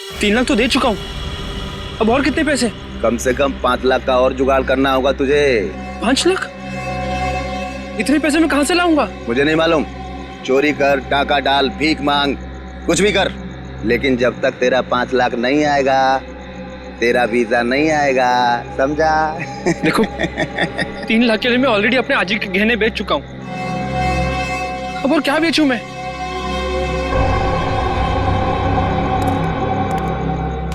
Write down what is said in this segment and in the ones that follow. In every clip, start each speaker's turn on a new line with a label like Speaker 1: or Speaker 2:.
Speaker 1: 3 लाख तो दे चुका हूँ, अब और कितने पैसे?
Speaker 2: कम से कम 5 लाख का और जुगाड़ करना होगा तुझे।
Speaker 1: 5 लाख? इतने पैसे मैं कहाँ से लाऊंगा?
Speaker 2: मुझे नहीं मालूम, चोरी कर, टाका डाल, भीख मांग, कुछ भी कर, लेकिन जब तक तेरा 5 लाख नहीं आएगा तेरा वीजा नहीं आएगा, समझा?
Speaker 1: देखो 3 लाख के लिए मैं ऑलरेडी अपने आजी के गहने बेच चुका हूँ, अब और क्या बेचूं मैं?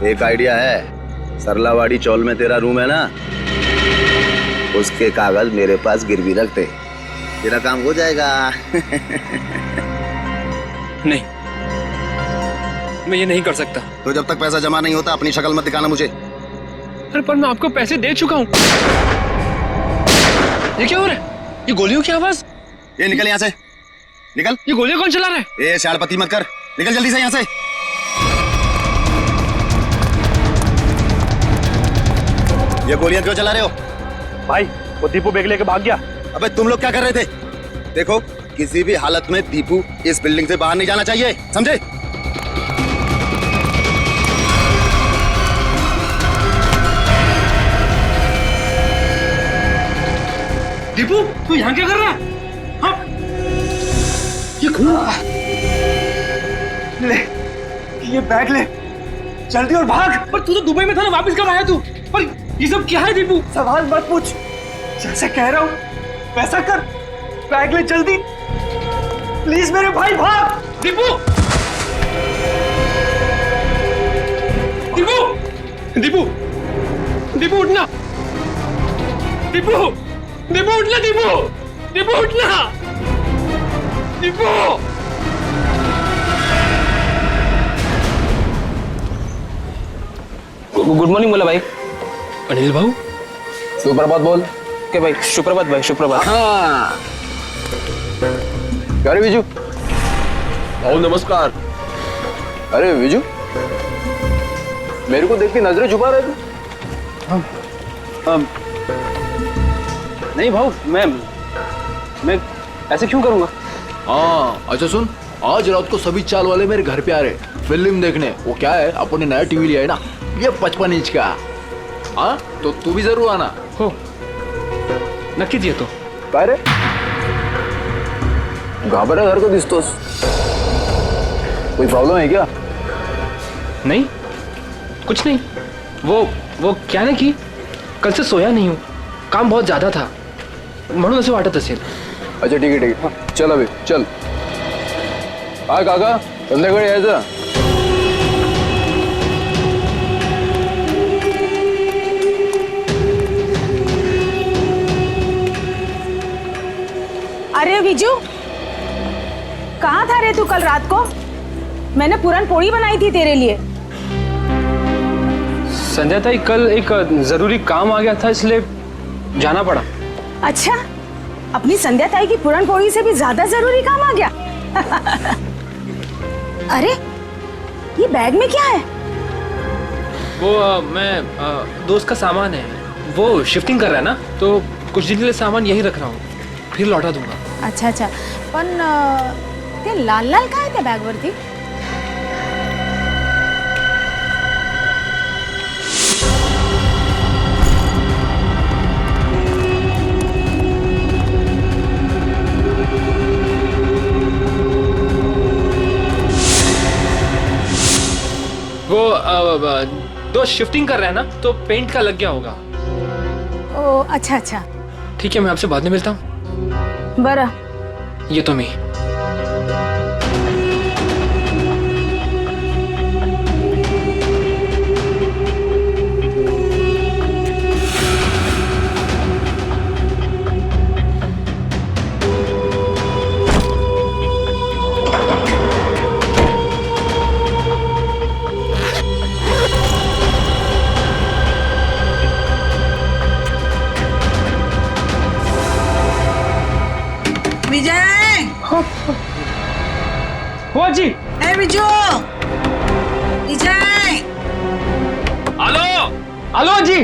Speaker 2: एक आइडिया है, सरलावाड़ी चौल में तेरा रूम है ना, उसके कागज मेरे पास गिरवी रख दे, तेरा काम हो जाएगा।
Speaker 1: नहीं, मैं ये नहीं कर सकता।
Speaker 2: तो जब तक पैसा जमा नहीं होता अपनी शक्ल मत दिखाना मुझे।
Speaker 1: अरे पर मैं आपको पैसे दे चुका हूँ। ये क्या हो रहा है? ये गोलियों की आवाज?
Speaker 2: ये निकल यहाँ से, निकल।
Speaker 1: ये गोलियां कौन चला रहा है?
Speaker 2: ये शाड़पति मत कर, निकल जल्दी से यहाँ से। ये गोलियां क्यों चला रहे हो?
Speaker 3: भाई वो दीपू बैग लेके भाग गया।
Speaker 2: अबे तुम लोग क्या कर रहे थे? देखो किसी भी हालत में दीपू इस बिल्डिंग से बाहर नहीं जाना चाहिए, समझे?
Speaker 1: दीपू तू यहाँ क्या कर रहा है? हाँ? ये खून?
Speaker 3: ले ये बैग ले, जल्दी और भाग।
Speaker 1: पर तू तो दुबई में था ना, वापस कब आया तू? पर ये सब क्या है दीपू?
Speaker 3: सवाल मत पूछ, जैसे कह रहा हूँ वैसा कर, बैग ले जल्दी प्लीज मेरे भाई, भाग।
Speaker 1: दीपू! दीपू! दीपू! दीपू उठना! दीपू! दीपू उठना दीपू! दीपू उठना! दीपू!
Speaker 4: गुड मॉर्निंग बोला भाई।
Speaker 1: अनिल भाऊ,
Speaker 4: सुप्रभात बोल के भाई। सुप्रभात भाई, सुप्रभात।
Speaker 2: हाँ अरे विजू,
Speaker 4: भाऊ नमस्कार।
Speaker 2: अरे विजू मेरे को देख के नजरें छुपा रहे थे।
Speaker 4: नहीं भाऊ, मैं ऐसे क्यों करूंगा?
Speaker 5: हाँ अच्छा सुन, आज रात को सभी चाल वाले मेरे घर पे आ रहे फिल्म देखने। वो क्या है, अपने नया टीवी लिया है ना, ये 55 इंच का। हाँ तो तू भी जरूर आना।
Speaker 1: हो नक्कीच येतो।
Speaker 5: काय रे घाबरा घर को दिसतोस, कोई प्रॉब्लम है क्या?
Speaker 1: नहीं, कुछ नहीं। वो क्या ना कि कल से सोया नहीं हूँ, काम बहुत ज्यादा था म्हणून असं वाटत असेल।
Speaker 5: अच्छा ठीक है हाँ, चल अभी चल। काय काका संध्याकाळी यायचं।
Speaker 6: अरे विजू, कहाँ था रे तू कल रात को? मैंने पूरन पोड़ी बनाई थी तेरे लिए।
Speaker 1: संध्या ताई, कल एक जरूरी काम आ गया था इसलिए जाना पड़ा।
Speaker 6: अच्छा, अपनी संध्या ताई की पूरन पोड़ी से भी ज्यादा जरूरी काम आ गया। अरे ये बैग में क्या है?
Speaker 1: वो मैं दोस्त का सामान है, वो शिफ्टिंग कर रहा है ना, तो कुछ दिन के लिए सामान यही रख रहा हूँ, फिर लौटा दूंगा।
Speaker 6: अच्छा अच्छा, पण ते लाल लाल काय त्या बॅग वरती?
Speaker 1: वो दोस्त शिफ्टिंग कर रहा है ना, तो पेंट का लग गया होगा।
Speaker 6: ओ अच्छा अच्छा,
Speaker 1: ठीक है, मैं आपसे बाद में मिलता हूँ।
Speaker 6: बरं।
Speaker 1: ये तो मैं
Speaker 7: विजय,
Speaker 1: हुआ जी।
Speaker 7: ए विजू, विजय,
Speaker 1: हेलो हेलो जी।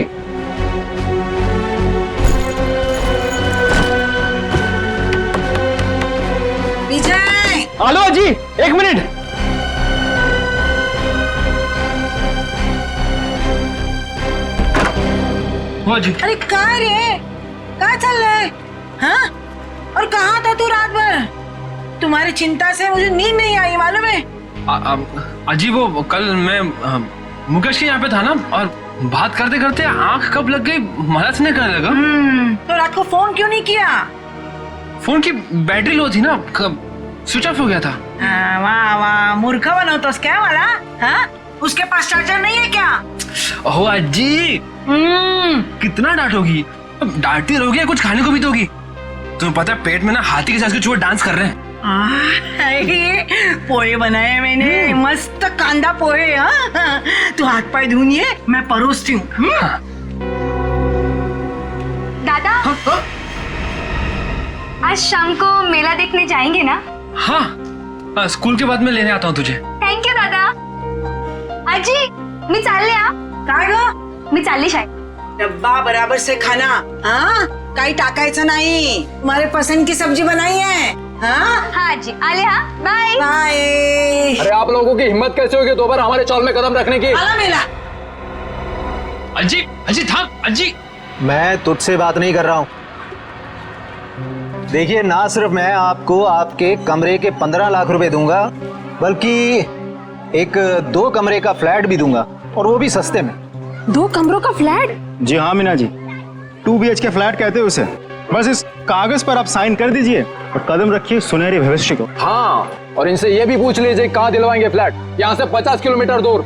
Speaker 7: विजय,
Speaker 1: हेलो जी, 1 मिनट। हुआ जी।
Speaker 7: अरे कहाँ रे, कहाँ चल रहा है? हाँ? और कहाँ था तू रात भर? तुम्हारी चिंता से मुझे नींद नहीं आई, मालूम है?
Speaker 1: अजी वो कल मैं मुकेश के यहाँ पे था ना, और बात करते करते आंख कब लग गई मदद नहीं करने लगा।
Speaker 7: तो रात को फोन क्यों नहीं किया?
Speaker 1: फोन की बैटरी लो थी ना, स्विच ऑफ हो गया था।
Speaker 7: वाह वाह, मूर्ख बनो तो क्या वाला? हाँ? उसके पास चार्जर नहीं है क्या?
Speaker 1: ओहो अजी, कितना डांटोगी? डांटती रहोगी या कुछ खाने को भी दोगी? तुम्हें पता है पेट में ना हाथी के साथ के चूहे डांस कर रहे हैं।
Speaker 7: पोहे बनाए मैंने, मस्त कांदा पोहे। हाँ? तू हाथ पाए धुनिए, मैं परोसती हूँ।
Speaker 8: दादा, आज शाम को मेला देखने जाएंगे ना?
Speaker 1: हाँ, स्कूल के बाद में लेने आता हूँ तुझे।
Speaker 8: थँक्यू दादा. आजी, मी चालले हा.
Speaker 7: काय ग?
Speaker 8: मी चालली शाळेत.
Speaker 7: डब्बा बराबर से खाना, हाँ? काही टाकायचं नाही. तुम्हारे पसंद की सब्जी बनाई है, हाँ?
Speaker 8: हाँ आजी, आले हा. बाय.
Speaker 7: बाय.
Speaker 4: अरे आप लोगों की हिम्मत कैसे होगी दोबारा हमारे चौल में कदम रखने की?
Speaker 7: आला मेला.
Speaker 1: अजी, अजी थाम, अजी.
Speaker 9: मैं तुझसे बात नहीं कर रहा हूँ। देखिए, ना सिर्फ मैं आपको आपके कमरे के 15 लाख रुपए दूंगा, बल्कि एक 2 कमरे का फ्लैट भी दूंगा, और वो भी सस्ते में।
Speaker 6: 2 कमरों का फ्लैट?
Speaker 10: जी हाँ मीना जी, 2 BHK फ्लैट कहते हैं उसे। बस इस कागज पर आप साइन कर दीजिए और कदम रखिए सुनहरे भविष्य को।
Speaker 4: हाँ, और इनसे ये भी पूछ लीजिए कहाँ दिलवाएंगे फ्लैट, यहाँ से 50 किलोमीटर दूर।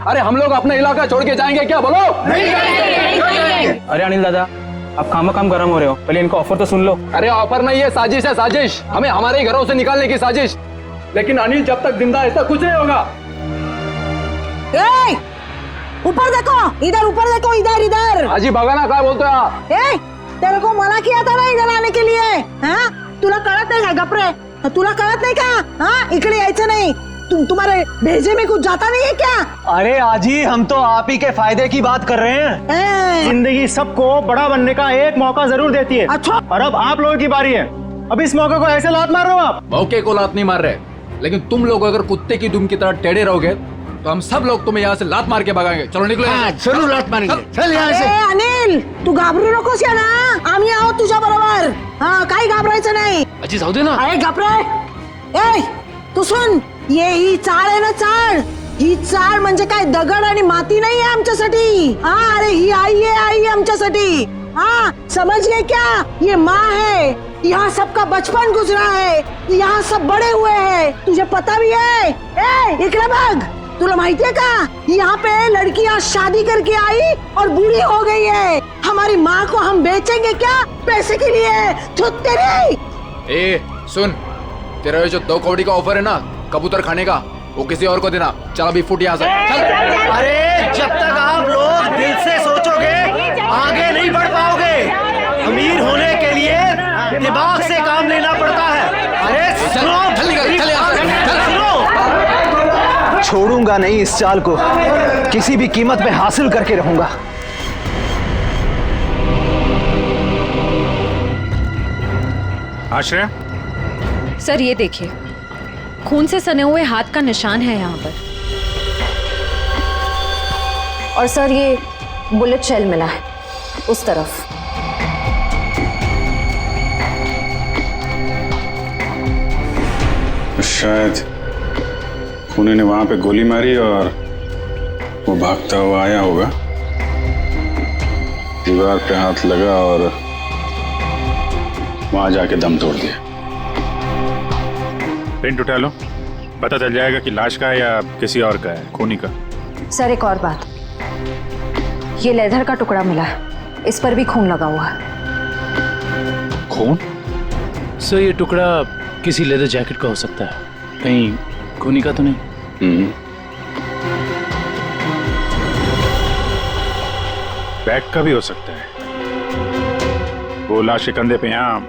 Speaker 4: अरे हम लोग अपना इलाका छोड़ के जाएंगे क्या, बोलो? अरे अनिल दादा, आप काम गरम हो रहे हो, पहले इनको ऑफर तो सुन लो। अरे ऑफर नहीं है, साजिश है, साजिश। हमें हमारे ही घरों से निकालने की साजिश। लेकिन अनिल जब तक जिंदा ऐसा कुछ नहीं होगा।
Speaker 7: ए, ऊपर देखो, इधर ऊपर देखो, इधर इधर.
Speaker 4: आजी बघा काय बोलतोय हा?
Speaker 7: ए, तेरे को मना किया था ना इधर आने के लिए, हाँ? तुला कळत नाही का गपरे? तुला कळत नाही का? हाँ, इकडे यायचं नहीं. तुम्हारे भेजे में कुछ जाता नहीं है क्या?
Speaker 9: अरे आजी, हम तो आप ही के फायदे की बात कर रहे हैं।
Speaker 10: जिंदगी सबको बड़ा बनने का एक मौका जरूर देती है।
Speaker 7: अच्छा।
Speaker 10: और अब आप लोगों की बारी है। अब इस मौके को ऐसे लात मार रहे हो आप।
Speaker 5: मौके को लात नहीं मार रहे, लेकिन तुम लोग अगर कुत्ते की दुम की तरह टेढ़े रहोगे तो हम सब लोग तुम्हें यहाँ से लात मार के भगाएंगे। चलो निकलो।
Speaker 2: जरूर लात मारेंगे, चल यहाँ से.
Speaker 7: अनिल, तू घाबरू नकोस या ना, आम्ही आहोत तुझ्या बरोबर. हाँ, काही घाबरायचं नाही.
Speaker 1: अजी जाऊ दे ना.
Speaker 7: अरे घाबरे. ए, तू सुन, ही चाळ आहे ना, चाळ. ही चाळ म्हणजे काय दगड आणि माती नाही आहे आमच्यासाठी. हाँ, अरे ही आई है आमच्यासाठी. हाँ, समझ गए क्या? ये माँ है. यहाँ सबका बचपन गुजरा है, यहाँ सब बड़े हुए हैं. तुझे पता भी है? ए, इकडे बघ. तुला माहिती है का, यहाँ पे लड़कियाँ शादी करके आई और बूढ़ी हो गई है. हमारी माँ को हम बेचेंगे क्या पैसे के लिए? धुत तेरी.
Speaker 5: ए सुन, तेरा ये जो 2 कौड़ी का ऑफर है ना कबूतर खाने का, वो किसी और को देना. चल अभी फुट यहाँ से. चल.
Speaker 9: अरे जब तक आप लोग दिल से सोचोगे आगे नहीं बढ़ पाओगे. अमीर होने के लिए दिमाग से काम लेना पड़ता है. अरे सुनो,
Speaker 5: चल यहाँ से.
Speaker 9: सुनो, छोड़ूंगा नहीं इस चाल को, किसी भी कीमत पे हासिल करके रहूंगा.
Speaker 10: आश्रय,
Speaker 11: सर ये देखिए, खून से सने हुए हाथ का निशान है यहाँ पर, और सर ये बुलेट शेल मिला है उस तरफ.
Speaker 12: शायद खूनी ने वहां पे गोली मारी और वो भागता हुआ आया होगा, दीवार पे हाथ लगा और वहां जाके दम तोड़ दिया.
Speaker 10: प्रिंट उठा लो, पता चल जाएगा कि लाश का है या किसी और का है, खूनी का.
Speaker 11: सर एक और बात, ये लेदर का टुकड़ा मिला है, इस पर भी खून लगा हुआ है.
Speaker 1: खून? सर ये टुकड़ा किसी लेदर जैकेट का हो सकता है, कहीं खूनी का तो नहीं?
Speaker 10: बैग का भी हो सकता है. वो लाश के कंधे पे यहाँ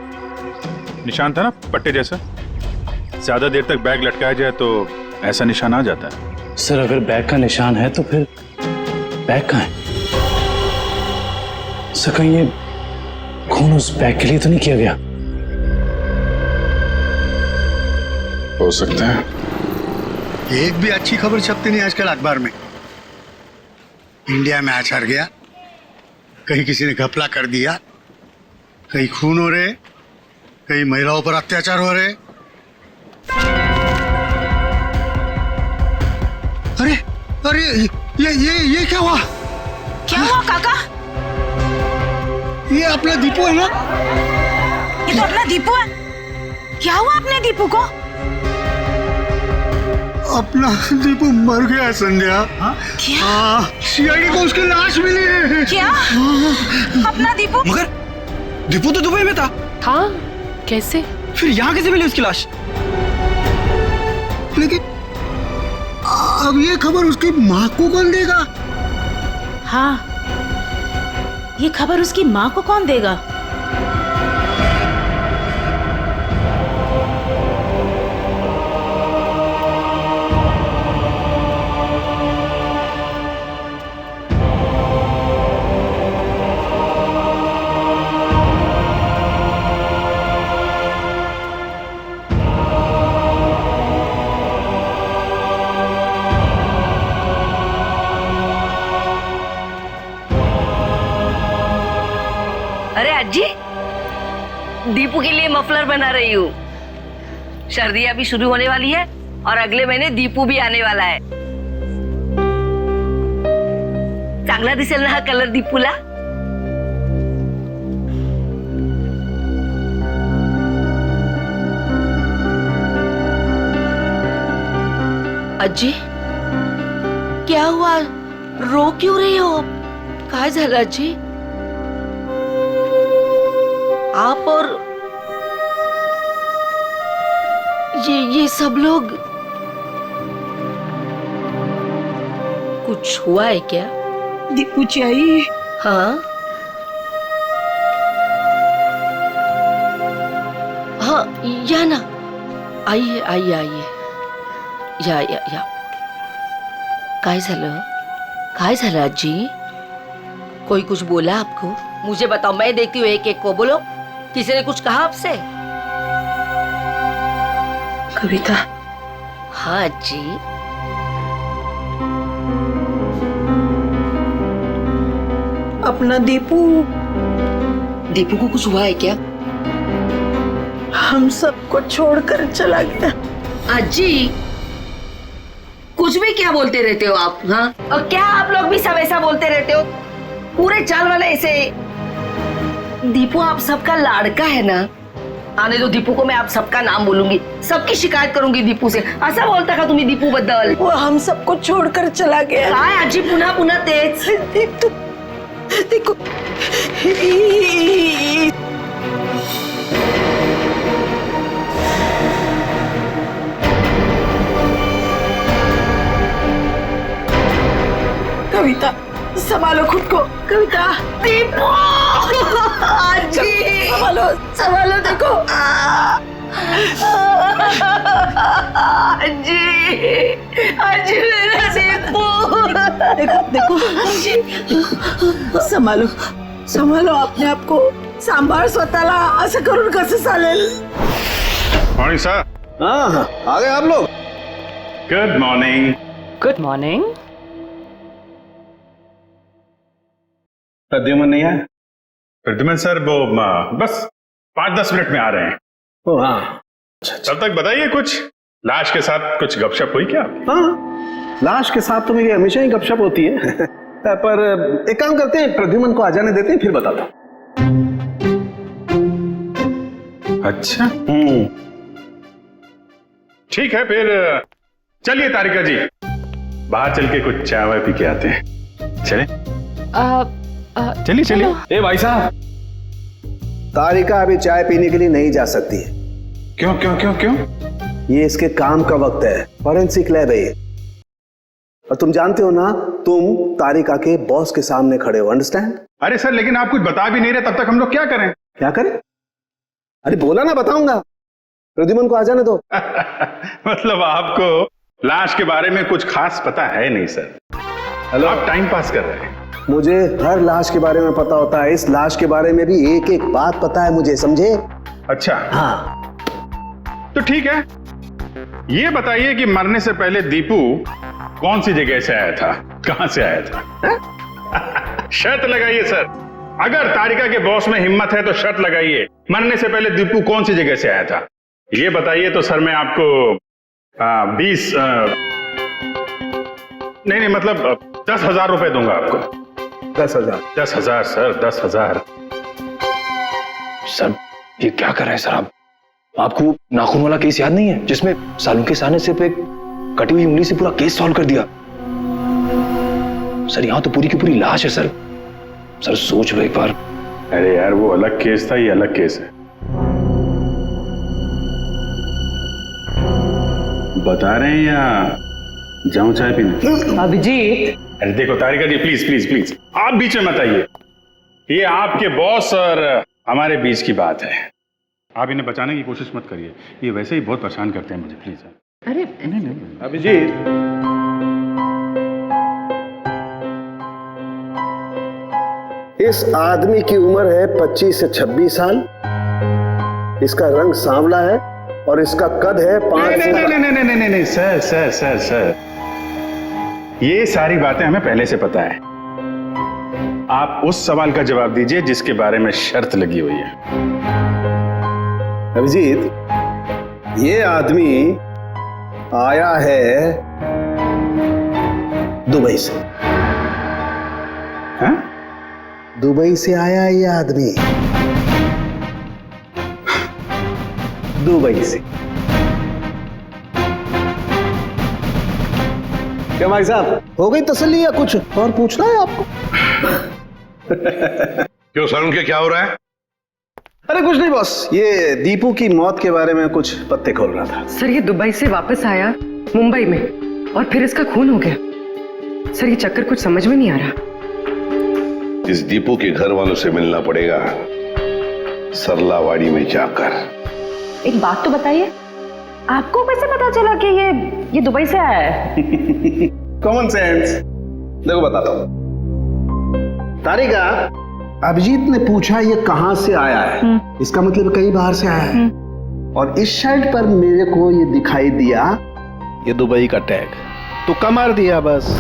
Speaker 10: निशान था ना, पट्टे जैसा. ज्यादा देर तक बैग लटकाया जाए तो ऐसा निशान आ जाता है.
Speaker 1: सर अगर बैग का निशान है तो फिर बैग कहाँ है? सर कहीं ये खून उस बैग के लिए तो नहीं किया गया?
Speaker 12: हो सकता है.
Speaker 2: एक भी अच्छी खबर छपती नहीं आजकल अखबार में. इंडिया में आज हार गया,
Speaker 9: कहीं किसी ने घपला कर दिया, कहीं खून हो रहे, कहीं महिलाओं पर अत्याचार हो रहे। अरे अरे ये क्या हुआ?
Speaker 6: क्या हुआ काका?
Speaker 9: ये अपना दीपू है ना?
Speaker 6: ये तो अपना दीपू है। क्या हुआ अपने दीपू को?
Speaker 9: अपना दीपू मर गया संध्या।
Speaker 6: क्या?
Speaker 9: सीआईडी को उसकी लाश मिली है।
Speaker 6: क्या? अपना दीपू?
Speaker 3: मगर दीपू तो दुबई में था।
Speaker 6: हाँ, कैसे?
Speaker 3: फिर यहाँ कैसे मिली उसकी लाश?
Speaker 9: लेकिन अब ये खबर उसकी माँ को कौन देगा?
Speaker 6: हाँ, ये खबर उसकी माँ को कौन देगा?
Speaker 8: अरे अज्जी, दीपू के लिए मफलर बना रही हूँ। सर्दियाँ भी शुरू होने वाली है और अगले महीने दीपू भी आने वाला है। चांगला दिसेल ना हा कलर दीपूला? अज्जी, क्या हुआ? रो क्यों रही हो? काय झालं अज्जी? आप और ये सब लोग, कुछ हुआ है क्या?
Speaker 7: दीपू चाहिए।
Speaker 8: हाँ हाँ, या ना, आइए आइए आइए, या काय झालं? काय झालं अज्जी? कोई कुछ बोला आपको? मुझे बताओ, मैं देखती हूँ एक एक को। बोलो, किसी ने कुछ कहा आपसे?
Speaker 7: कविता।
Speaker 8: हाँ जी।
Speaker 7: अपना दीपू
Speaker 8: को कुछ हुआ है क्या?
Speaker 7: हम सबको छोड़कर चला गया।
Speaker 8: अज्जी, कुछ भी क्या बोलते रहते हो आप? हाँ, और क्या आप लोग भी सब ऐसा बोलते रहते हो? पूरे चाल वाले ऐसे। दीपू आप सबका लाड़का है ना? आने दो दीपू को, मैं आप सबका नाम बोलूंगी, सबकी शिकायत करूंगी दीपू से। ऐसा बोलता का तुम्ही दीपू बद्दल?
Speaker 7: वो हम सबको छोड़कर चला गया।
Speaker 8: काय अज्जी पुन्हा पुन्हा तेच?
Speaker 7: देखो, कविता संभालो खुद को। कविता,
Speaker 8: दीपू अज्जी,
Speaker 7: संभालो देखो।
Speaker 8: अज्जी मेरा दीपू।
Speaker 7: देखो संभालो अपने आप को, सांभाळ स्वतःला। असं करून कसं चालेल?
Speaker 12: Morning sir.
Speaker 2: हाँ, आ गए आप लोग।
Speaker 12: Good morning.
Speaker 6: Good morning.
Speaker 12: Pradyuman नहीं आया? प्रद्युमन सर वो बस 5-10 मिनट में आ रहे हैं।
Speaker 9: ओ हाँ,
Speaker 12: तब तक बताइए, कुछ लाश के साथ कुछ गपशप हुई क्या?
Speaker 9: हाँ, लाश के साथ तो मेरी हमेशा ही गपशप होती है। पर एक काम करते हैं, प्रद्युमन को आ जाने देते हैं, फिर बताता हूँ।
Speaker 12: अच्छा, ठीक है, फिर चलिए तारिका जी, बाहर चल के कुछ चाय वाय पी के आते हैं। चले? चलिए।
Speaker 4: ए भाई साहब,
Speaker 9: तारिका अभी चाय पीने के लिए नहीं जा सकती है।
Speaker 12: क्यों?
Speaker 9: ये इसके काम का वक्त है, फॉरेंसिक लैब है ये। और तुम जानते हो ना, तुम तारिका के बॉस के सामने खड़े हो, अंडरस्टैंड?
Speaker 12: अरे सर, लेकिन आप कुछ बता भी नहीं रहे, तब तक हम लोग क्या करें?
Speaker 9: क्या करें? अरे बोला ना, बताऊंगा। प्रद्युमन को आ जाने दो।
Speaker 12: मतलब आपको लाश के बारे में कुछ खास पता है नहीं सर?
Speaker 9: हेलो,
Speaker 12: आप टाइम पास कर रहे हैं।
Speaker 9: मुझे हर लाश के बारे में पता होता है, इस लाश के बारे में भी एक एक बात पता है मुझे, समझे?
Speaker 12: अच्छा
Speaker 9: हाँ,
Speaker 12: तो ठीक है, ये बताइए कि मरने से पहले दीपू कौन सी जगह से आया था, कहां से आया था? शर्त लगाइए सर।
Speaker 10: अगर तारिका के बॉस में हिम्मत है तो शर्त लगाइए, मरने से पहले दीपू कौन सी जगह से आया था ये बताइए। तो सर मैं आपको 20 नहीं मतलब 10,000 रुपए दूंगा आपको।
Speaker 3: 10,000?
Speaker 10: 10,000 सर, 10,000।
Speaker 1: सर ये क्या कर रहे हैं सर आप? आपको वो नाखून वाला केस याद नहीं है जिसमें सालों के सामने सिर्फ एक कटी हुई उंगली से पूरा केस सॉल्व कर दिया? सर यहां तो पूरी की पूरी लाश है सर। सर सोच लो एक बार।
Speaker 10: अरे यार वो अलग केस था, ये अलग केस है। बता रहे हैं या जाऊं चाय पीने?
Speaker 7: अभिजीत,
Speaker 10: अरे देखो तारिका जी, प्लीज प्लीज प्लीज आप बीच में मत आइए। ये आपके बॉस और हमारे बीच की बात है। आप इन्हें बचाने की कोशिश मत करिए, ये वैसे ही बहुत परेशान करते हैं मुझे, प्लीज।
Speaker 7: अरे
Speaker 10: नहीं अभिजीत,
Speaker 9: इस आदमी की उम्र है 25 से 26 साल। इसका रंग सांवला है और इसका कद है 5
Speaker 10: नहीं सर सर सर सर, ये सारी बातें हमें पहले से पता है। आप उस सवाल का जवाब दीजिए जिसके बारे में शर्त लगी हुई है।
Speaker 9: अभिजीत, ये आदमी आया है दुबई से।
Speaker 10: हाँ?
Speaker 9: दुबई से आया है ये आदमी, दुबई से। क्या भाई साहब, हो गई तसल्ली या कुछ और पूछना है आपको?
Speaker 12: क्यों सर, उनके क्या हो रहा है?
Speaker 9: अरे कुछ नहीं बॉस, ये दीपू की मौत के बारे में कुछ पत्ते खोल रहा था।
Speaker 7: सर ये दुबई से वापस आया मुंबई में और फिर इसका खून हो गया। सर ये चक्कर कुछ समझ में नहीं आ रहा।
Speaker 12: इस दीपू के घर वालों से मिलना पड़ेगा, सरलावाड़ी में जाकर।
Speaker 11: एक बात तो बताइए, आपको कैसे पता चला कि ये दुबई से आया है?
Speaker 9: Common sense. देखो बताता हूं। तारिका, अभिजीत ने पूछा ये कहां से आया है, इसका मतलब कहीं बाहर से आया है। और इस शर्ट पर मेरे को ये दिखाई दिया, ये दुबई का टैग, तुक्का मार दिया बस।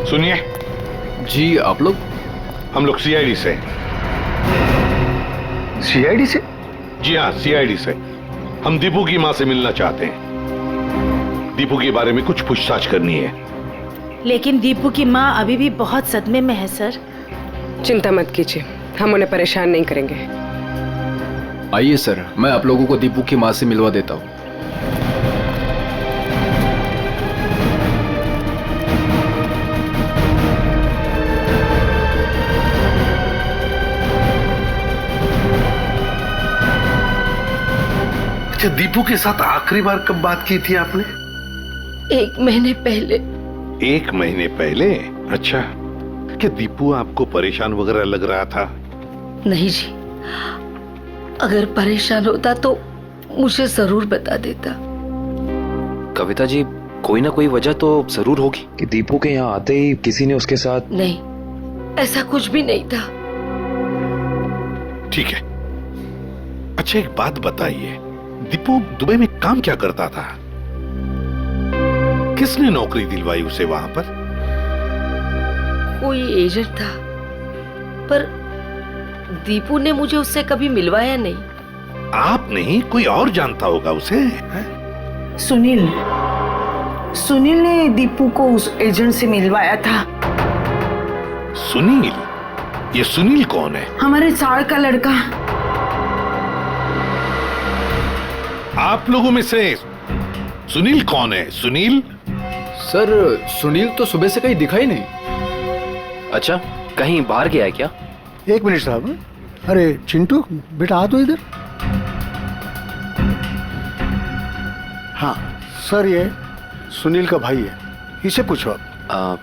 Speaker 12: सुनिए
Speaker 5: जी, आप लोग?
Speaker 12: हम लोग सीआईडी से।
Speaker 9: सीआईडी से?
Speaker 12: जी हाँ, सीआईडी से। हम दीपू की मां से मिलना चाहते हैं। दीपू के बारे में कुछ पूछताछ करनी है।
Speaker 6: लेकिन दीपू की माँ अभी भी बहुत सदमे में है सर।
Speaker 7: चिंता मत कीजिए, हम उन्हें परेशान नहीं करेंगे।
Speaker 5: आइए सर, मैं आप लोगों को दीपू की मां से मिलवा देता हूँ।
Speaker 12: अच्छा, दीपू के साथ आखिरी बार कब बात की थी आपने?
Speaker 8: 1 महीने पहले।
Speaker 12: 1 महीने पहले? अच्छा, क्या दीपू आपको परेशान वगैरह लग रहा था?
Speaker 8: नहीं जी, अगर परेशान होता तो मुझे जरूर बता देता।
Speaker 1: कविता जी, कोई ना कोई वजह तो जरूर होगी कि दीपू के यहाँ आते ही किसी ने उसके साथ।
Speaker 8: नहीं, ऐसा कुछ भी नहीं था।
Speaker 12: ठीक है। अच्छा एक बात बताइए, दीपू दुबई में काम क्या करता था? किसने नौकरी दिलवाई उसे वहां पर?
Speaker 8: कोई एजेंट था, पर दीपू ने मुझे उससे कभी मिलवाया नहीं।
Speaker 12: आप नहीं, कोई और जानता होगा उसे?
Speaker 7: सुनील ने दीपू को उस एजेंट से मिलवाया था।
Speaker 12: सुनील? ये सुनील कौन है?
Speaker 7: हमारे चाड़ का लड़का।
Speaker 12: आप लोगों में से सुनील कौन है? सुनील?
Speaker 5: सर सुनील तो सुबह से कहीं दिखाई नहीं।
Speaker 1: अच्छा, कहीं बाहर गया है क्या?
Speaker 9: 1 मिनट साहब। अरे चिंटू बेटा, आ तो इधर। हाँ, सर ये सुनील का भाई है, इसे पूछो आप।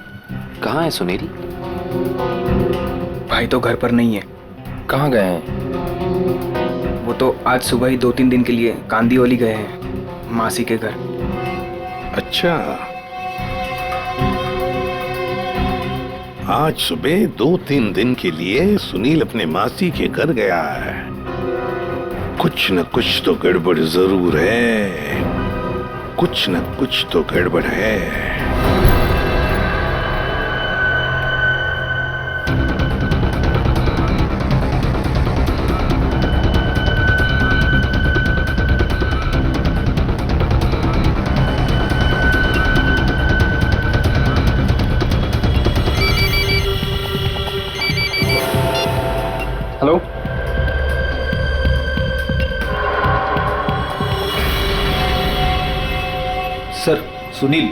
Speaker 1: कहाँ है सुनील?
Speaker 3: भाई तो घर पर नहीं है।
Speaker 1: कहाँ गए हैं?
Speaker 3: वो तो आज सुबह ही 2-3 दिन के लिए कांदीवली गए हैं, मासी के घर।
Speaker 9: अच्छा, आज सुबह 2-3 दिन के लिए सुनील अपने मासी के घर गया है। कुछ न कुछ तो गड़बड़ जरूर है, कुछ न कुछ तो गड़बड़ है।
Speaker 4: Hello,
Speaker 3: sir Sunil.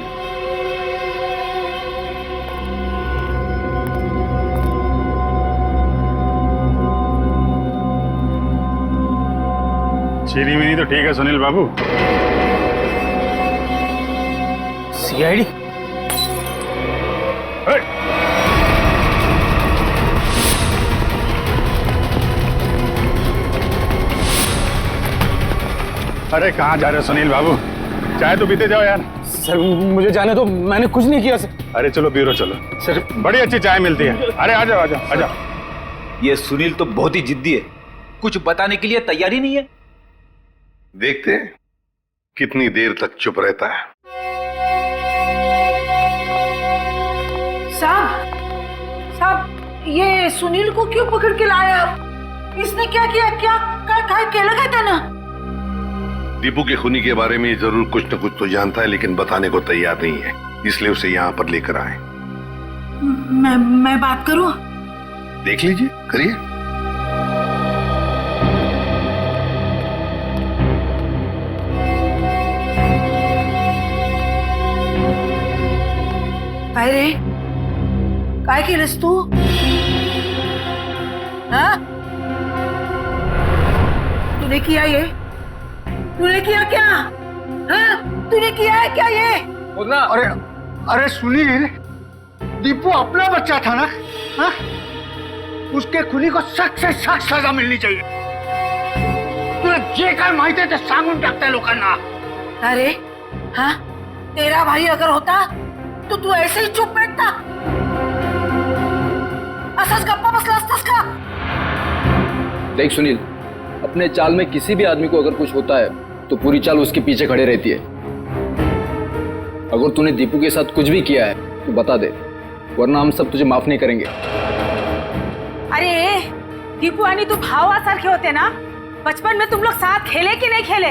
Speaker 10: चीनी मिनी तो ठीक है सुनील बाबू।
Speaker 3: सीआईडी?
Speaker 10: अरे कहाँ जा रहे हो सुनील बाबू? चाय तो पीते जाओ यार।
Speaker 4: सर मुझे जाने दो, मैंने कुछ नहीं किया सर।
Speaker 10: अरे चलो ब्यूरो चलो,
Speaker 4: सर
Speaker 10: बड़ी अच्छी चाय मिलती है। अरे आ जाओ आ जाओ आ जाओ।
Speaker 3: ये सुनील तो बहुत ही जिद्दी है, कुछ बताने के लिए तैयार ही नहीं है।
Speaker 9: देखते हैं कितनी देर तक चुप रहता है।
Speaker 7: साहब, ये सुनील को क्यों पकड़ के लाया आप? इसने क्या किया? क्या लगा था ना?
Speaker 9: दीपू के खूनी के बारे में जरूर कुछ न कुछ तो जानता है, लेकिन बताने को तैयार नहीं है, इसलिए उसे यहाँ पर लेकर आए।
Speaker 7: मैं बात करूं?
Speaker 9: देख लीजिए, करिए।
Speaker 7: अरे काय केलंस तू? हाँ? तूने किया ये? तूने किया क्या? हाँ? तूने किया है क्या ये?
Speaker 9: अरे सुनील, दीपू अपना बच्चा था ना? हाँ? उसके खुनी को सख्त से सख्त सजा मिलनी चाहिए। तुला जे काय माहिती आहे ते सांगून टाकताय लोकांना।
Speaker 7: अरे हाँ, तेरा भाई अगर होता तो तू ऐसे ही चुप बैठता? असंच गप्पा बसला असतास का?
Speaker 4: देख सुनील, अपने चाल में किसी भी आदमी को अगर कुछ होता है तो पूरी चाल उसके पीछे खड़े रहती है। अगर तूने दीपू के साथ कुछ भी किया है तो बता दे, वरना हम सब तुझे माफ नहीं करेंगे।
Speaker 6: अरे दीपू आणि तू भावासारखे होते ना? बचपन में तुम लोग साथ खेले कि नहीं खेले?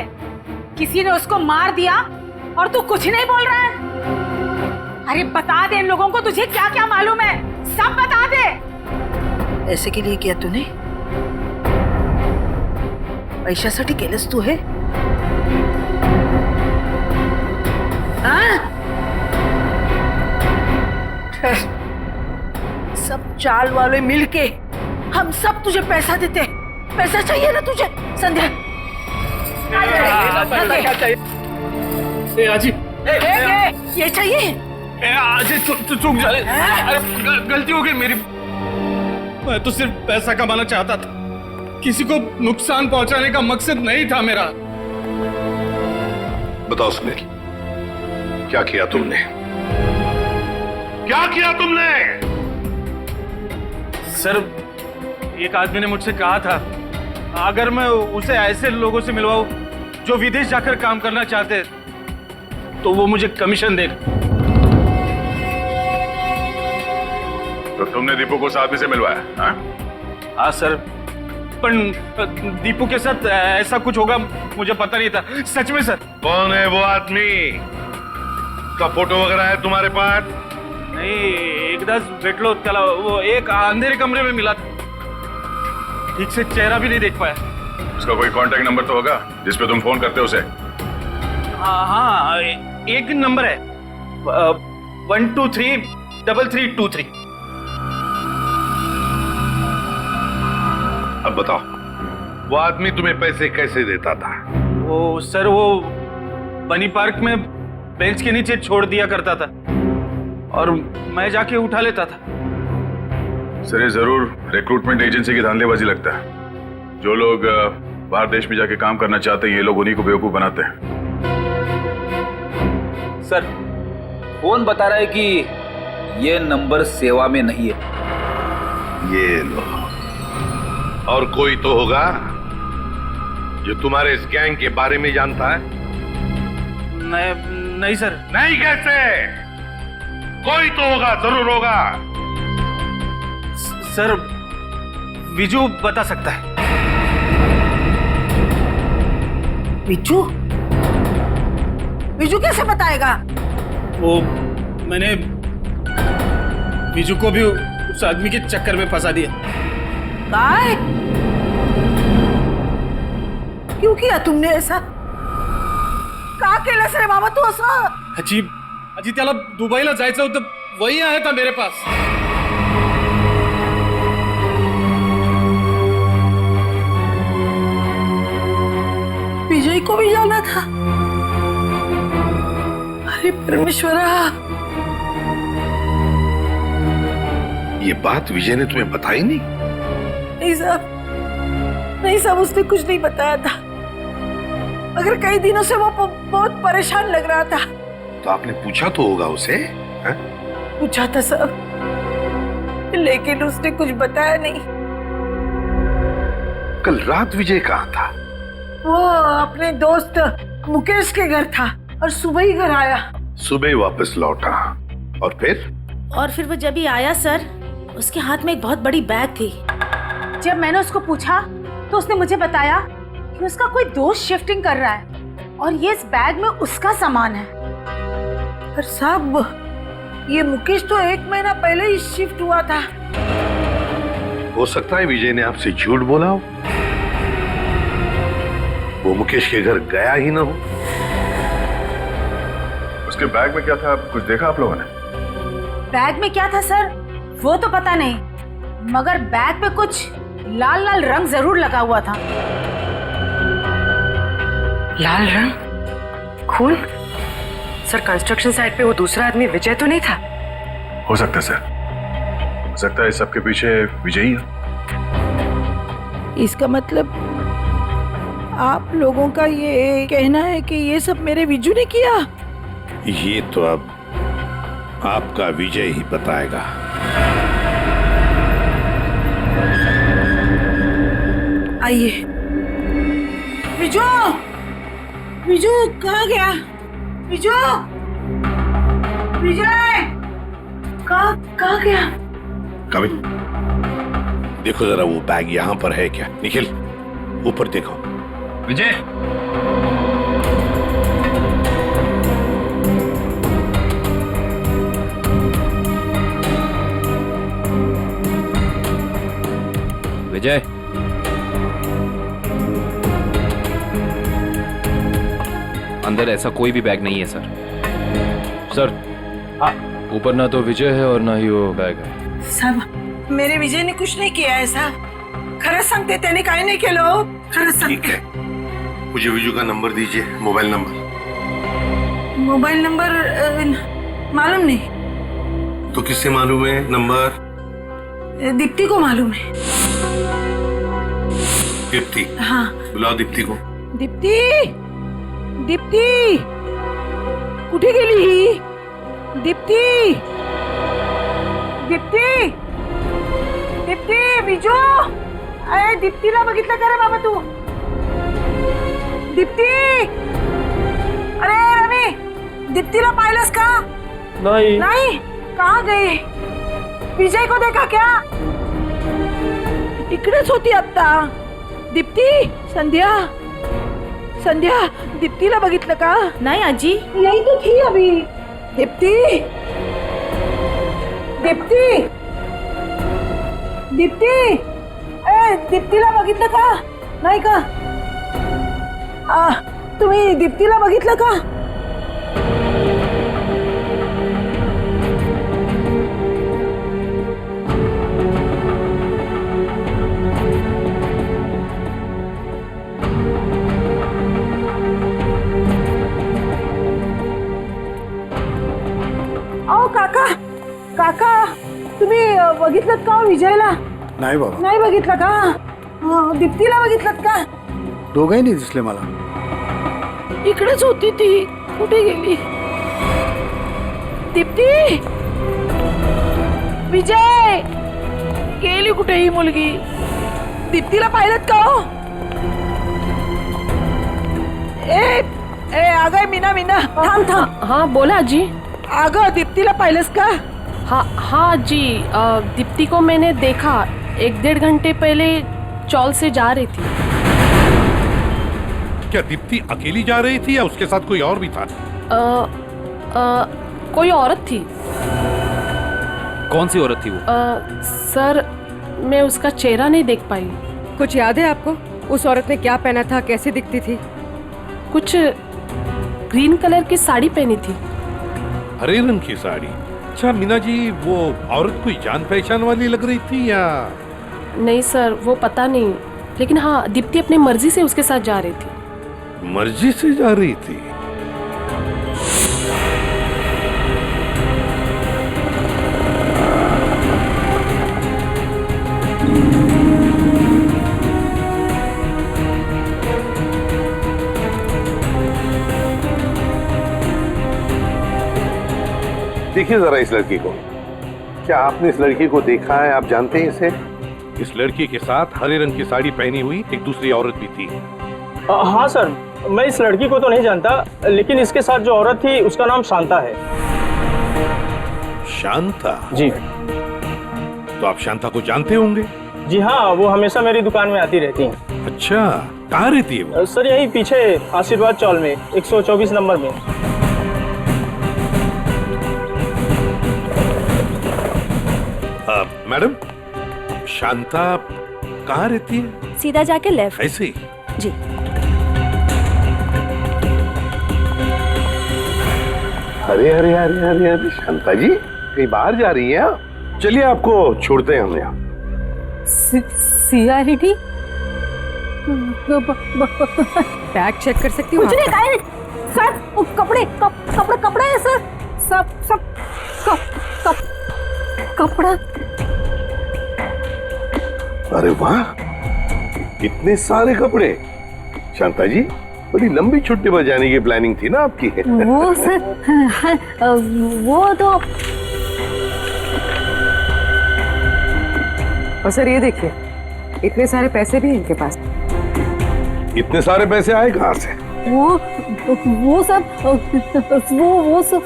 Speaker 6: किसी ने उसको मार दिया और तू कुछ नहीं बोल रहा है? अरे बता दे इन लोगों को, तुझे क्या क्या मालूम है, सब बता दे।
Speaker 7: ऐसे के लिए किया तूने? पैशासाठी केलंस तू हे? हाँ? सब चाल वाले मिलके हम सब तुझे पैसा देते। पैसा चाहिए ना तुझे? संध्या ये चाहिए?
Speaker 4: चूक जाए, गलती हो गई मेरी। मैं तो सिर्फ पैसा कमाना चाहता था, किसी को नुकसान पहुंचाने का मकसद नहीं था मेरा।
Speaker 9: बताओ सुनील, क्या किया तुमने? क्या किया तुमने?
Speaker 4: सर, एक आदमी ने मुझसे कहा था अगर मैं उसे ऐसे लोगों से मिलवाऊं जो विदेश जाकर काम करना चाहते तो वो मुझे कमीशन देगा।
Speaker 10: तो तुमने दीपू को उस आदमी से मिलवाया?
Speaker 4: हाँ सर, पर दीपू के साथ ऐसा कुछ होगा मुझे पता नहीं था, सच में सर।
Speaker 9: कौन है वो आदमी? का फोटो वगैरह है तुम्हारे पास?
Speaker 4: नहीं, एकदाच भेटलो त्याला, वो एक अंधेरे कमरे में मिला था, ठीक से चेहरा भी नहीं देख पाया।
Speaker 10: उसका कोई कांटेक्ट नंबर तो होगा जिस पे तुम फोन करते हो उसे?
Speaker 4: हाँ, एक नंबर है 1233323।
Speaker 9: अब बताओ, वो आदमी तुम्हें पैसे कैसे देता था?
Speaker 4: वो सर, वो बनी पार्क में
Speaker 3: बेंच के नीचे छोड़ दिया करता था और मैं जाके उठा लेता था।
Speaker 12: सर ये जरूर रिक्रूटमेंट एजेंसी की धांधलेबाजी लगता है। जो लोग बाहर देश में जाके काम करना चाहते हैं ये लोग उन्हीं को बेवकूफ बनाते हैं।
Speaker 4: सर फोन बता रहा है कि ये नंबर सेवा में नहीं है।
Speaker 13: ये लो, और कोई तो होगा जो तुम्हारे इस गैंग के बारे में जानता है।
Speaker 3: नहीं सर।
Speaker 13: नहीं कैसे? कोई तो होगा, जरूर होगा।
Speaker 3: सर विजू बता सकता है।
Speaker 7: विजू? विजू कैसे बताएगा?
Speaker 3: वो मैंने विजू को भी उस आदमी के चक्कर में फंसा दिया।
Speaker 7: काय? क्यों किया तुमने ऐसा? का केलंस रे बाबा तू असं?
Speaker 3: अजी त्याला दुबईला जायचं होतं, वही आया था मेरे पास।
Speaker 7: विजय को भी जाना था। अरे परमेश्वरा,
Speaker 13: ये बात विजय ने तुम्हें बताई नहीं?
Speaker 7: नहीं साहब, नहीं साहब, उसने कुछ नहीं बताया था। मगर कई दिनों से वो बहुत परेशान लग रहा था।
Speaker 13: तो आपने पूछा तो होगा उसे? है?
Speaker 7: पूछा था साहब, लेकिन उसने कुछ बताया नहीं।
Speaker 13: कल रात विजय कहाँ था?
Speaker 7: वो अपने दोस्त मुकेश के घर था और सुबह ही घर आया।
Speaker 13: सुबह ही वापस लौटा। और फिर
Speaker 6: वो जब ही आया सर, उसके हाथ में एक बहुत बड़ी बैग थी। जब मैंने उसको पूछा तो उसने मुझे बताया कि उसका कोई दोस्त शिफ्टिंग कर रहा है और ये इस बैग में उसका सामान है।
Speaker 7: पर साहब, ये मुकेश तो 1 महीना पहले ही शिफ्ट हुआ था।
Speaker 13: हो सकता है विजय ने आपसे झूठ बोला हो, वो मुकेश के घर गया ही ना हो।
Speaker 12: उसके बैग में क्या था, कुछ देखा आप लोगों ने?
Speaker 6: बैग में क्या था सर वो तो पता नहीं, मगर बैग पे कुछ लाल लाल रंग जरूर लगा हुआ था।
Speaker 11: लाल रंग? खून? सर कंस्ट्रक्शन साइट पे वो दूसरा आदमी विजय तो नहीं था?
Speaker 12: हो सकता है सर, हो सकता है इस सबके पीछे विजय ही है।
Speaker 7: इसका मतलब आप लोगों का ये कहना है कि ये सब मेरे विजू ने किया?
Speaker 13: ये तो अब आपका विजय ही बताएगा।
Speaker 7: आइए। विजू, विजू कहाँ गया? विजू, विजय कहाँ गया?
Speaker 13: कविन, देखो जरा वो बैग यहाँ पर है क्या? निखिल, ऊपर देखो।
Speaker 3: विजय,
Speaker 1: विजय, अंदर ऐसा कोई भी बैग नहीं है सर। सर, ऊपर ना तो विजय है और ना ही वो बैग है।
Speaker 7: साहब, मेरे विजय ने कुछ नहीं किया है साहब। खरंच सांगते, त्याने काय नाही केलं। खरंच
Speaker 13: ठीक है, मुझे विजू का नंबर दीजिए, मोबाइल नंबर।
Speaker 7: मोबाइल नंबर मालूम नहीं।
Speaker 13: तो किससे मालूम है नंबर?
Speaker 7: दीप्ति को मालूम है।
Speaker 13: दीप्ति?
Speaker 7: हाँ।
Speaker 13: बुलाओ दीप्ति को।
Speaker 7: दीप्ति, दीप्ति कुठे गेली ही? दीप्ति, दीप्ति, दीप्ति, विजू, अरे दीप्तीला बघितलं का रे बाबा तू? दीप्ति, अरे रवि, दीप्तीला पाहिलंस का?
Speaker 1: नहीं।
Speaker 7: नहीं? कहाँ गई? विजय को देखा क्या? इकडेच होती आता। दीप्ति, संध्या, संध्या, दीप्तीला बघितलं का?
Speaker 6: नहीं आजी,
Speaker 7: यही तो थी अभी। दीप्ति, दीप्ति, दीप्ति, ए दीप्तीला बघितलं का? नाही का? तुम्ही दीप्तीला बघितलं का? बघितलं का हो विजयला?
Speaker 9: नाही बाबा,
Speaker 7: नाही बघितलं का? दीप्तीला बघितलं का?
Speaker 9: दोघंही नाही दिसले मला.
Speaker 7: इकडेच होती ती, कुठे गेली? दीप्ती, विजय, गेली कुठे ही मुलगी? दीप्तीला पाहिलं का हो? ए अगं मीना मीना, थांब थांब.
Speaker 11: हाँ बोला आजी.
Speaker 7: अगं दीप्तीला पाहिलंस का?
Speaker 11: हाँ जी, दीप्ति को मैंने देखा 1-1.5 घंटे पहले चौल से जा रही थी.
Speaker 13: क्या दीप्ति अकेली जा रही थी या उसके साथ कोई और भी था?
Speaker 11: कोई औरत थी.
Speaker 1: कौन सी औरत थी वो?
Speaker 11: सर मैं उसका चेहरा नहीं देख पाई.
Speaker 14: कुछ याद है आपको? उस औरत ने क्या पहना था, कैसी दिखती थी?
Speaker 11: कुछ ग्रीन कलर की साड़ी पहनी थी.
Speaker 13: हरे रंग की साड़ी? अच्छा मीना जी, वो औरत कोई जान पहचान वाली लग रही थी या?
Speaker 11: नहीं सर, वो पता नहीं, लेकिन हाँ दीप्ति अपनी मर्जी से उसके साथ जा रही थी.
Speaker 13: मर्जी से जा रही थी? देखिए जरा इस लड़की को. क्या आपने इस लड़की को देखा है? आप जानते हैं इसे? इस लड़की के साथ हरे रंग की साड़ी पहनी हुई एक दूसरी औरत भी थी.
Speaker 4: हाँ सर, मैं इस लड़की को तो नहीं जानता, लेकिन इसके साथ जो औरत थी उसका नाम शांता है.
Speaker 13: शांता?
Speaker 4: जी.
Speaker 13: तो आप शांता को जानते होंगे?
Speaker 4: जी हाँ, वो हमेशा मेरी दुकान में आती रहती हैं.
Speaker 13: अच्छा, कहाँ रहती है वो?
Speaker 4: सर यही पीछे आशीर्वाद चौल में 124 नंबर में.
Speaker 13: मैडम, शांता कहाँ रहती है?
Speaker 14: सीधा जाके लेफ्ट.
Speaker 13: ऐसे ही?
Speaker 14: जी.
Speaker 13: अरे अरे अरे अरे अरे शांता जी, कहीं बाहर जा रही हैं? चलिए आपको छोड़ते हैं हम यहाँ.
Speaker 14: सीआईडी बैग चेक कर सकती हूँ?
Speaker 7: कुछ नहीं, काहे नहीं. सर वो कपड़े है सर. सब कपड़ा.
Speaker 13: अरे वाह, इतने सारे कपड़े. शांता जी, बड़ी लंबी छुट्टी पर जाने की प्लानिंग थी ना आपकी?
Speaker 14: वो सर, वो तो. और सर ये देखिए, इतने सारे पैसे भी इनके पास.
Speaker 13: इतने सारे पैसे आए कहाँ से?
Speaker 14: वो सब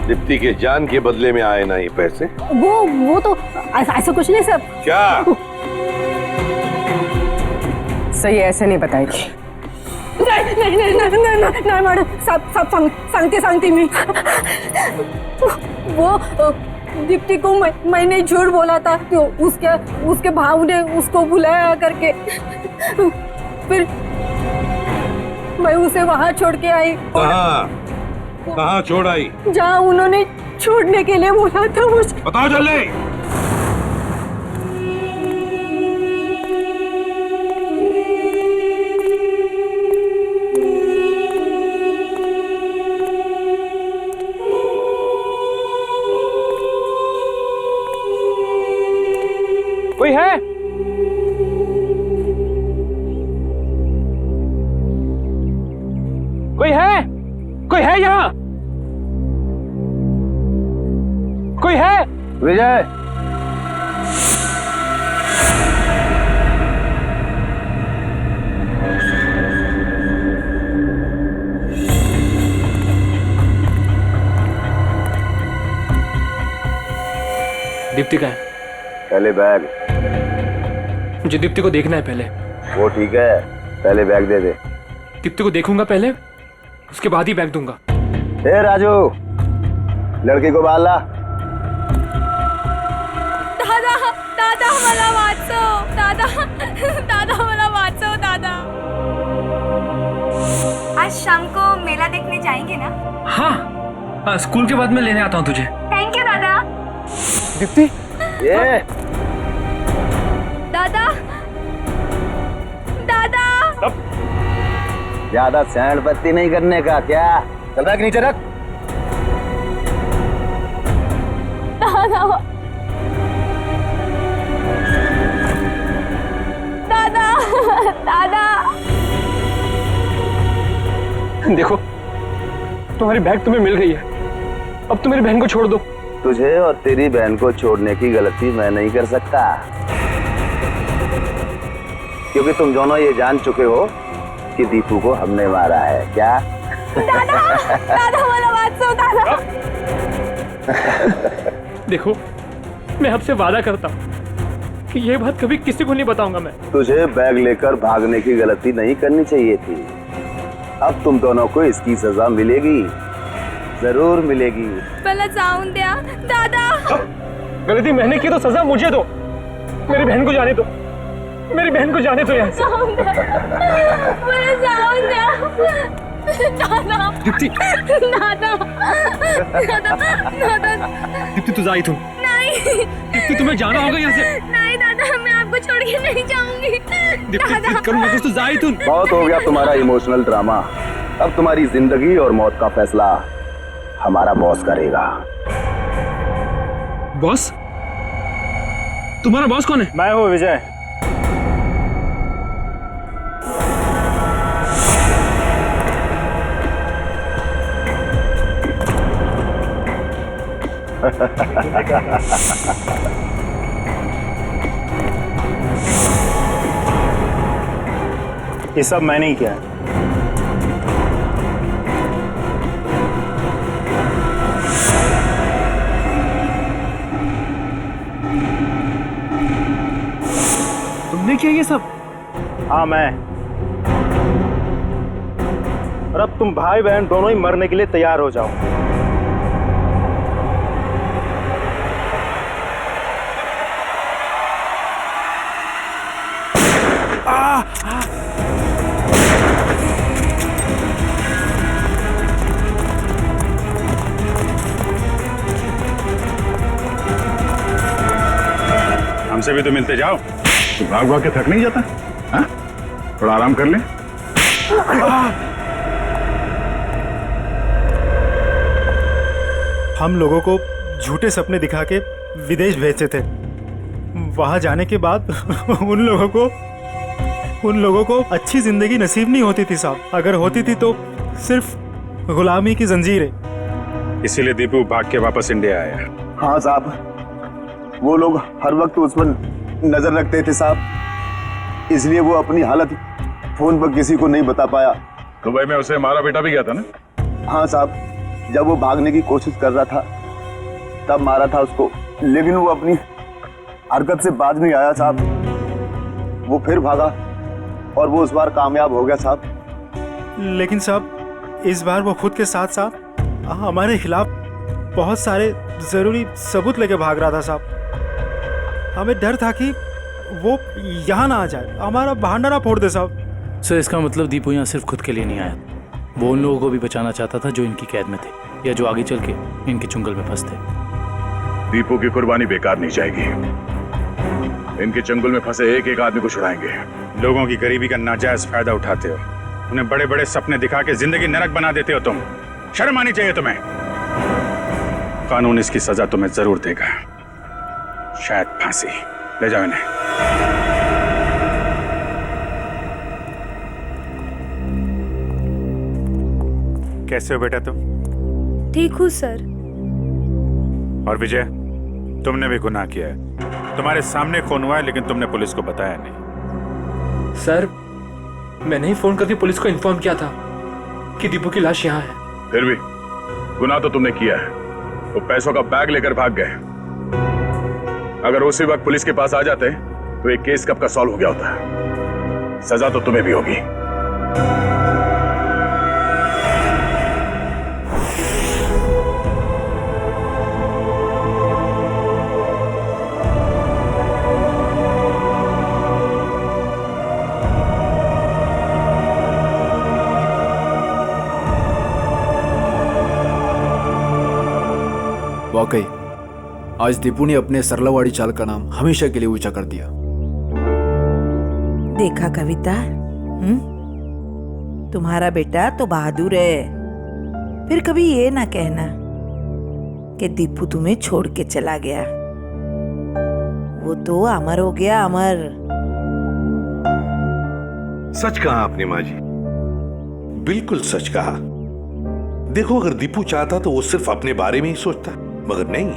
Speaker 13: दीप्ति के जान के बदले में आए ना ये पैसे?
Speaker 14: वो तो ऐसा कुछ नहीं सर.
Speaker 13: क्या?
Speaker 14: सही ऐसे नहीं बताएगी. नहीं मैडम, सब सांगते मी. वो दीप्ति को मैंने झूठ बोला था कि उसके भाव ने उसको बुलाया करके. फिर मैं उसे वहाँ छोड़ के आई.
Speaker 13: कहाँ छोड़ आई?
Speaker 14: जहाँ उन्होंने छोड़ने के लिए बोला था मुझे.
Speaker 13: बताओ जल्दी.
Speaker 4: कोई है? कोई है यहाँ? कोई है?
Speaker 2: विजय,
Speaker 1: दीप्ति का है?
Speaker 2: पहले बैग.
Speaker 1: मुझे दीप्ति को देखना है पहले.
Speaker 2: वो ठीक है, पहले बैग दे दे.
Speaker 1: दीप्ति को देखूंगा पहले, उसके बाद ही बैग दूंगा.
Speaker 2: ए राजू, लड़की को बाल ला.
Speaker 14: दादा मला वाचव. दादा मला वाचव. दादा,
Speaker 15: आज शाम को मेला देखने जाएंगे ना?
Speaker 1: हाँ, स्कूल के बाद मैं लेने आता हूँ तुझे.
Speaker 15: थैंक यू दादा.
Speaker 1: दीप्ति,
Speaker 2: ये
Speaker 14: दादा.
Speaker 2: ज्यादा सैंड पत्ती नहीं करने का. क्या चल रहा है कि नीचे रख.
Speaker 4: देखो, तुम्हारी बैग तुम्हें मिल गई है, अब तुम मेरी बहन को छोड़ दो।
Speaker 2: तुझे और तेरी बहन को छोड़ने की गलती मैं नहीं कर सकता, क्योंकि तुम दोनों ये जान चुके हो कि दीपू को हमने मारा है। क्या
Speaker 15: दादा, दादा वाला बात सुनो दादा।
Speaker 4: देखो, मैं आपसे वादा करता हूँ कि ये बात कभी किसी को नहीं बताऊंगा मैं।
Speaker 2: तुझे बैग लेकर भागने की गलती नहीं करनी चाहिए थी। अब तुम दोनों को इसकी सजा मिलेगी, जरूर मिलेगी।
Speaker 15: पहले जाऊं दिया दादा।
Speaker 4: गलती मैंने की तो सजा मुझे दो, मेरी बहन को जाने दो, मेरी बहन को जाने दो यहाँ से।
Speaker 15: पहले जाऊं दिया दादा।
Speaker 4: दीप्ति,
Speaker 15: दादा, दादा, दादा।
Speaker 4: दीप्ति तू जाई, तुम
Speaker 15: नहीं
Speaker 4: दीप्ति, तुम्हें जाना होगा यहाँ से।
Speaker 15: नहीं दादा, मैं आपको छोड़ के नहीं जाऊंगी।
Speaker 4: दीप्ति जिद करूंगा तो जाई तुम।
Speaker 2: बहुत हो गया तुम्हारा इमोशनल ड्रामा। अब तुम्हारी जिंदगी और मौत का फैसला हमारा बॉस करेगा।
Speaker 4: बॉस? तुम्हारा बॉस कौन है?
Speaker 3: मैं हूँ विजय। ये सब मैंने ही किया है।
Speaker 4: तुमने किया ये सब?
Speaker 3: हाँ मैं। और अब तुम भाई बहन दोनों ही मरने के लिए तैयार हो जाओ।
Speaker 10: हमसे भी तो मिलते जाओ।
Speaker 12: तो भाग भाग के थक नहीं जाता? हाँ? थोड़ा आराम कर ले।
Speaker 3: हम लोगों को झूठे सपने दिखा के विदेश भेजते थे। वहां जाने के बाद उन लोगों को अच्छी जिंदगी नसीब नहीं होती थी साहब। अगर होती थी तो सिर्फ गुलामी की जंजीरें।
Speaker 10: इसीलिए दीपू भाग के वापस इंडिया आया।
Speaker 2: हाँ साहब, वो लोग हर वक्त उस पर नजर रखते थे साहब, इसलिए वो अपनी हालत फोन पर किसी को नहीं बता पाया।
Speaker 12: दुबई में उसे मारा बेटा भी गया था ना?
Speaker 2: हाँ साहब, जब वो भागने की कोशिश कर रहा था तब मारा था उसको, लेकिन वो अपनी हरकत से बाज नहीं आया साहब। वो फिर भागा और वो इस बार कामयाब हो गया साहब।
Speaker 3: लेकिन साहब इस बार वो खुद के साथ साथ हमारे खिलाफ बहुत सारे जरूरी सबूत लेके भाग रहा था साहब। हमें डर था कि वो यहाँ ना आ जाए, हमारा बहाना ना फोड़ दे साहब।
Speaker 16: सर, इसका मतलब दीपू यहाँ सिर्फ खुद के लिए नहीं आया, वो उन लोगों को भी बचाना चाहता था जो इनकी कैद में थे या जो आगे चल के इनके चुंगल में फंसते।
Speaker 12: दीपू की कुर्बानी बेकार नहीं जाएगी। इनके चंगुल में फंसे एक एक आदमी को छुड़ाएंगे।
Speaker 10: लोगों की गरीबी का नाजायज फायदा उठाते हो, उन्हें बड़े बड़े सपने दिखा के जिंदगी नरक बना देते हो तुम। शर्म आनी चाहिए तुम्हें। कानून इसकी सजा तुम्हें जरूर देगा, शायद फांसी। ले जाओ इन्हें। कैसे हो बेटा तुम?
Speaker 15: ठीक हूँ सर।
Speaker 10: और विजय, तुमने भी गुनाह किया है। तुम्हारे सामने खून हुआ है लेकिन तुमने पुलिस को बताया नहीं।
Speaker 1: सर, मैंने ही फोन करके पुलिस को इन्फॉर्म किया था कि दीपू की लाश यहाँ है।
Speaker 12: फिर भी गुनाह तो तुमने किया है। वो पैसों का बैग लेकर भाग गए। अगर उसी वक्त पुलिस के पास आ जाते तो एक केस कब का सॉल्व हो गया होता। सजा तो तुम्हें भी होगी।
Speaker 5: वाकई आज दीपू ने अपने सरलावाड़ी चाल का नाम हमेशा के लिए ऊंचा कर दिया।
Speaker 7: देखा कविता, तुम्हारा बेटा तो बहादुर है। फिर कभी ये ना कहना कि दीपू तुम्हें छोड़ के चला गया। वो तो अमर हो गया, अमर।
Speaker 13: सच कहा आपने माँ जी। बिल्कुल सच कहा। देखो, अगर दीपू चाहता तो वो सिर्फ अपने बारे में ही सोचता, मगर नहीं,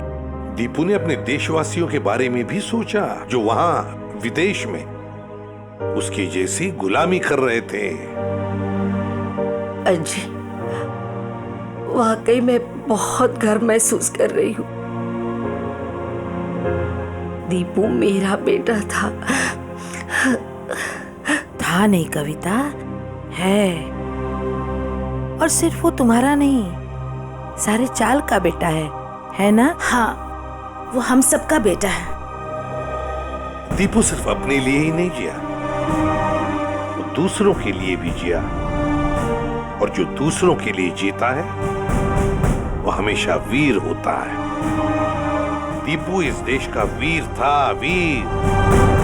Speaker 13: दीपू ने अपने देशवासियों के बारे में भी सोचा जो वहां विदेश में उसकी जैसी गुलामी कर रहे थे।
Speaker 8: अजी, वाकई में बहुत गर्व महसूस कर रही हूँ। दीपू मेरा बेटा था।
Speaker 7: था नहीं कविता, है। और सिर्फ वो तुम्हारा नहीं, सारे चाल का बेटा है ना?
Speaker 8: हाँ, वो हम सबका बेटा है।
Speaker 13: दीपू सिर्फ अपने लिए ही नहीं जिया, वो दूसरों के लिए भी जिया, और जो दूसरों के लिए जीता है वो हमेशा वीर होता है। दीपू इस देश का वीर था, वीर।